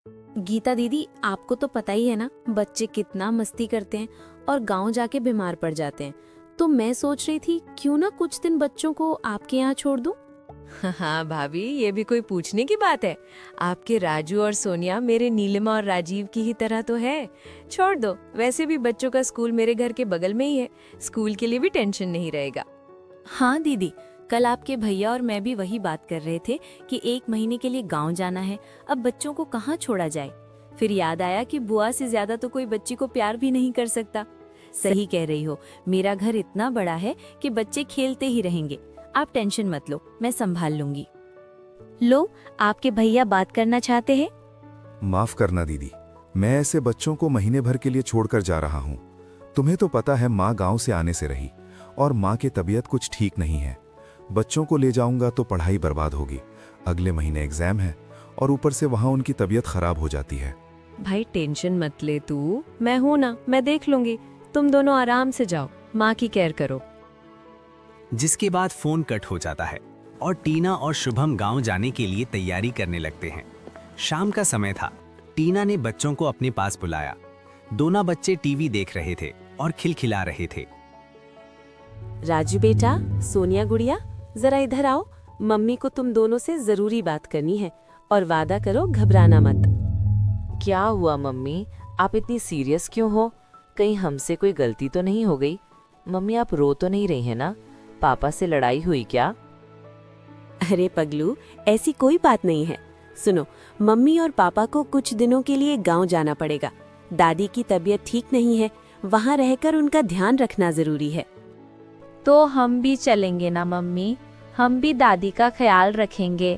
गीता दीदी, आपको तो पता ही है ना, बच्चे कितना मस्ती करते हैं और गांव जाके बीमार पड़ जाते हैं। तो मैं सोच रही थी क्यों ना कुछ दिन बच्चों को आपके यहाँ छोड़ दूं। हाँ भाभी, ये भी कोई पूछने की बात है। आपके राजू और सोनिया मेरे नीलिमा और राजीव की ही तरह तो है। छोड़ दो, वैसे भी बच्चों का स्कूल मेरे घर के बगल में ही है, स्कूल के लिए भी टेंशन नहीं रहेगा। हाँ दीदी, कल आपके भैया और मैं भी वही बात कर रहे थे कि 1 महीने के लिए गांव जाना है। अब बच्चों को कहाँ छोड़ा जाए। फिर याद आया कि बुआ से ज्यादा तो कोई बच्ची को प्यार भी नहीं कर सकता। सही कह रही हो, मेरा घर इतना बड़ा है कि बच्चे खेलते ही रहेंगे। आप टेंशन मत लो, मैं संभाल लूंगी। लो, आपके भैया बात करना चाहते हैं। माफ करना दीदी, मैं ऐसे बच्चों को महीने भर के लिए छोड़कर जा रहा हूँ। तुम्हें तो पता है माँ गांव से आने से रही और माँ की तबीयत कुछ ठीक नहीं है। बच्चों को ले जाऊंगा तो पढ़ाई बर्बाद होगी। अगले महीने एग्जाम है और ऊपर से वहाँ उनकी तबीयत खराब हो जाती है। भाई टेंशन मत ले तू, मैं हूं ना, मैं देख लूंगी। तुम दोनों आराम से जाओ, माँ की केयर करो। जिसके बाद फोन कट हो जाता है और टीना और शुभम गांव जाने के लिए तैयारी करने लगते हैं। शाम का समय था। टीना ने बच्चों को अपने पास बुलाया। दोनों बच्चे टीवी देख रहे थे और खिलखिला रहे थे। राजू बेटा, सोनिया गुड़िया, जरा इधर आओ। मम्मी को तुम दोनों से जरूरी बात करनी है और वादा करो घबराना मत। क्या हुआ मम्मी, आप इतनी सीरियस क्यों हो? कहीं हमसे कोई गलती तो नहीं हो गई? मम्मी आप रो तो नहीं रही है ना? पापा से लड़ाई हुई क्या? अरे पगलू, ऐसी कोई बात नहीं है। सुनो, मम्मी और पापा को कुछ दिनों के लिए गांव जाना पड़ेगा। दादी की तबीयत ठीक नहीं है, वहां रहकर उनका ध्यान रखना जरूरी है। तो हम भी चलेंगे ना मम्मी, हम भी दादी का ख्याल रखेंगे।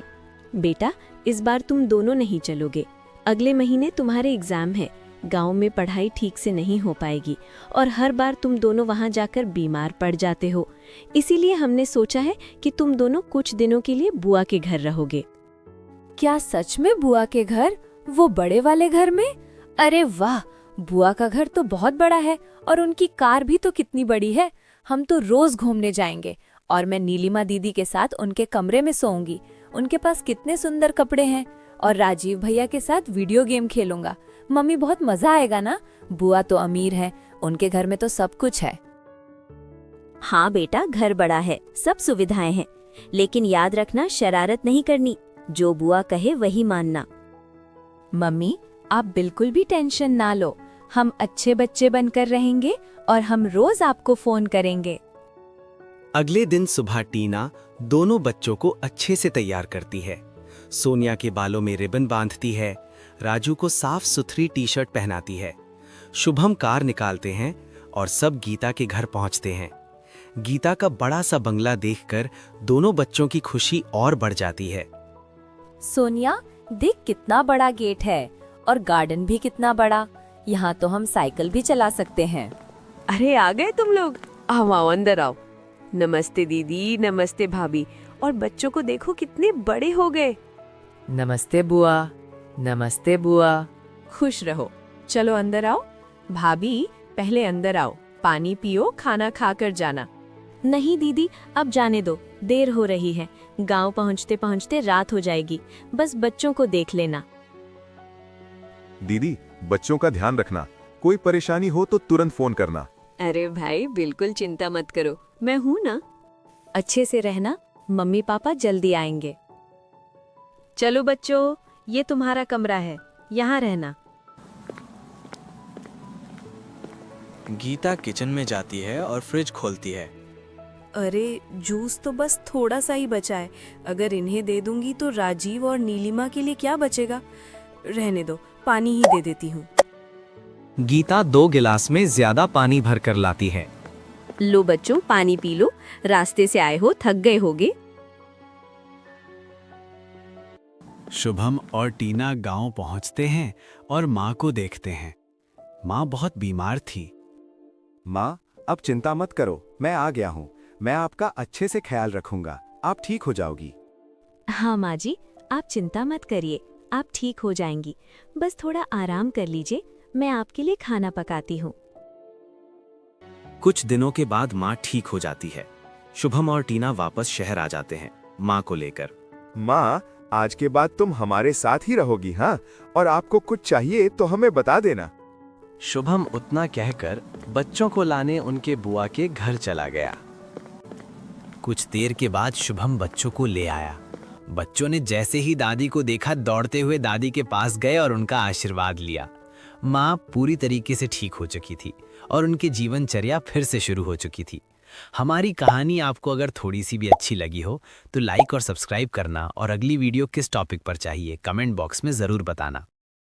बेटा, इस बार तुम दोनों नहीं चलोगे। अगले महीने तुम्हारे एग्जाम है। गांव में पढ़ाई ठीक से नहीं हो पाएगी और हर बार तुम दोनों वहां जाकर बीमार पड़ जाते हो। इसीलिए हमने सोचा है कि तुम दोनों कुछ दिनों के लिए बुआ के घर रहोगे। क्या सच में बुआ के घर? वो बड़े वाले घर में? अरे वाह, बुआ का घर तो बहुत बड़ा है और उनकी कार भी तो कितनी बड़ी है। हम तो रोज घूमने जाएंगे और मैं नीलिमा दीदी के साथ उनके कमरे में सोऊंगी। उनके पास कितने सुंदर कपड़े हैं और राजीव भैया के साथ वीडियो गेम खेलूंगा। मम्मी, बहुत मजा आएगा ना। बुआ तो अमीर है, उनके घर में तो सब कुछ है। हाँ बेटा, घर बड़ा है, सब सुविधाएं हैं, लेकिन याद रखना शरारत नहीं करनी। जो बुआ कहे वही मानना। मम्मी, आप बिल्कुल भी टेंशन ना लो। हम अच्छे बच्चे बनकर रहेंगे और हम रोज आपको फोन करेंगे। अगले दिन सुबह टीना दोनों बच्चों को अच्छे से तैयार करती है। सोनिया के बालों में रिबन बांधती है, राजू को साफ सुथरी टी शर्ट पहनाती है। शुभम कार निकालते हैं और सब गीता के घर पहुंचते हैं। गीता का बड़ा सा बंगला देखकर दोनों बच्चों की खुशी और बढ़ जाती है। सोनिया, देख कितना बड़ा गेट है और गार्डन भी कितना बड़ा। यहाँ तो हम साइकिल भी चला सकते हैं। अरे आ गए तुम लोग, आओ आओ अंदर आओ। नमस्ते दीदी, नमस्ते भाभी। और बच्चों को देखो कितने बड़े हो गए। नमस्ते बुआ, नमस्ते बुआ। खुश रहो, चलो अंदर आओ। भाभी, पहले अंदर आओ, पानी पियो, खाना खाकर जाना। नहीं दीदी, अब जाने दो, देर हो रही है। गांव पहुंचते पहुंचते रात हो जाएगी। बस बच्चों को देख लेना। दीदी, बच्चों का ध्यान रखना। कोई परेशानी हो तो तुरंत फोन करना। अरे भाई, बिल्कुल चिंता मत करो, मैं हूं ना। अच्छे से रहना, मम्मी पापा जल्दी आएंगे। चलो बच्चों, ये तुम्हारा कमरा है, यहाँ रहना। गीता किचन में जाती है और फ्रिज खोलती है। अरे, जूस तो बस थोड़ा सा ही बचा है। अगर इन्हें दे दूंगी तो राजीव और नीलिमा के लिए क्या बचेगा? रहने दो, पानी ही दे देती हूँ। गीता 2 गिलास में ज्यादा पानी भरकर लाती है। लो बच्चों, पानी पी लो। रास्ते से आए हो, थक गए होगे। शुभम और टीना गांव पहुंचते हैं और माँ को देखते हैं। माँ बहुत बीमार थी। माँ, अब चिंता मत करो, मैं आ गया हूँ। मैं आपका अच्छे से ख्याल रखूंगा। आप ठीक हो जाओगी। हाँ माँ जी, आप चिंता मत करिए, आप ठीक हो जाएंगी। बस थोड़ा आराम कर लीजिए, मैं आपके लिए खाना पकाती हूँ। कुछ दिनों के बाद माँ ठीक हो जाती है। शुभम और टीना वापस शहर आ जाते हैं माँ को लेकर। माँ, आज के बाद तुम हमारे साथ ही रहोगी, हाँ? और आपको कुछ चाहिए तो हमें बता देना। शुभम उतना कहकर बच्चों को लाने उनके बुआ के घर चला गया। कुछ देर के बाद शुभम बच्चों को ले आया। बच्चों ने जैसे ही दादी को देखा दौड़ते हुए दादी के पास गए और उनका आशीर्वाद लिया। माँ पूरी तरीके से ठीक हो चुकी थी और उनकी जीवनचर्या फिर से शुरू हो चुकी थी। हमारी कहानी आपको अगर थोड़ी सी भी अच्छी लगी हो तो लाइक और सब्सक्राइब करना और अगली वीडियो किस टॉपिक पर चाहिए कमेंट बॉक्स में ज़रूर बताना।